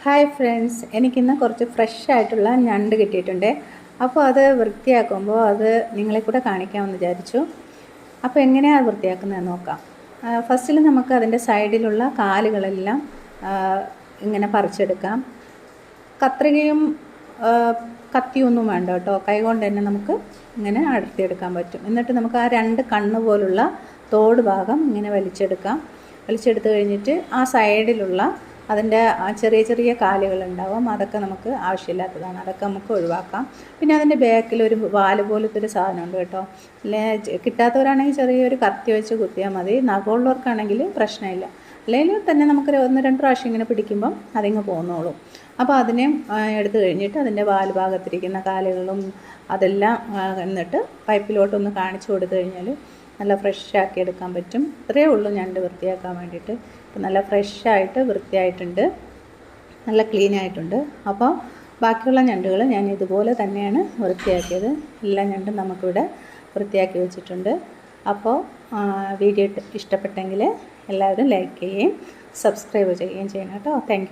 Hi friends, എനിക്കിന്ന് കുറച്ച് fresh ആയിട്ടുള്ള ഞണ്ട് കിട്ടിയിട്ടുണ്ട്. അപ്പോൾ അത് വൃത്തിയാക്കുമ്പോൾ അത് നിങ്ങളെ കൂടെ കാണിക്കാമെന്ന് വിചാരിച്ചു. അപ്പോൾ എങ്ങനെയാണ് വൃത്തിയാക്കുന്നതെന്ന് നോക്കാം. ഫസ്റ്റിൽ നമുക്ക് അതിൻ്റെ സൈഡിലുള്ള കാലുകളെല്ലാം ഇങ്ങനെ പറിച്ചെടുക്കാം. കത്രികയും കത്തിയൊന്നും വേണ്ട കേട്ടോ, കൈകൊണ്ട് തന്നെ നമുക്ക് ഇങ്ങനെ അടർത്തിയെടുക്കാൻ പറ്റും. എന്നിട്ട് നമുക്ക് ആ രണ്ട് കണ്ണ് പോലുള്ള തോട് ഭാഗം ഇങ്ങനെ വലിച്ചെടുത്ത് കഴിഞ്ഞിട്ട് ആ സൈഡിലുള്ള അതിൻ്റെ ചെറിയ ചെറിയ കാലുകളുണ്ടാവും, അതൊക്കെ നമുക്ക് ആവശ്യമില്ലാത്തതാണ്, അതൊക്കെ നമുക്ക് ഒഴിവാക്കാം. പിന്നെ അതിൻ്റെ ബാക്കിലൊരു വാല് പോലത്തെ ഒരു സാധനമുണ്ട് കേട്ടോ. കിട്ടാത്തവരാണെങ്കിൽ ചെറിയൊരു കത്തി വെച്ച് കുത്തിയാൽ മതി. നഖമുള്ളവർക്കാണെങ്കിൽ പ്രശ്നമില്ല. അല്ലെങ്കിൽ തന്നെ നമുക്ക് 1-2 പ്രാവശ്യം ഇങ്ങനെ പിടിക്കുമ്പം അതിങ്ങ് പോന്നോളും. അപ്പോൾ അതിനെ എടുത്തു കഴിഞ്ഞിട്ട് അതിൻ്റെ വാല് ഭാഗത്തിരിക്കുന്ന കാലുകളും അതെല്ലാം എന്നിട്ട് പൈപ്പിലോട്ടൊന്ന് കാണിച്ചു കൊടുത്തു കഴിഞ്ഞാൽ നല്ല ഫ്രഷാക്കി എടുക്കാൻ പറ്റും. ഇത്രയേ ഉള്ളൂ ഞണ്ട് വൃത്തിയാക്കാൻ വേണ്ടിയിട്ട്. അപ്പോൾ നല്ല ഫ്രഷായിട്ട് വൃത്തിയായിട്ടുണ്ട്, നല്ല ക്ലീൻ ആയിട്ടുണ്ട്. അപ്പോൾ ബാക്കിയുള്ള ഞണ്ടുകൾ ഞാൻ ഇതുപോലെ തന്നെയാണ് വൃത്തിയാക്കിയത്. എല്ലാ ഞണ്ടും നമുക്കിവിടെ വൃത്തിയാക്കി വെച്ചിട്ടുണ്ട്. അപ്പോൾ വീഡിയോ ഇഷ്ടപ്പെട്ടെങ്കിൽ എല്ലാവരും ലൈക്ക് ചെയ്യുകയും സബ്സ്ക്രൈബ് ചെയ്യുകയും ചെയ്യണം കേട്ടോ. Thank you.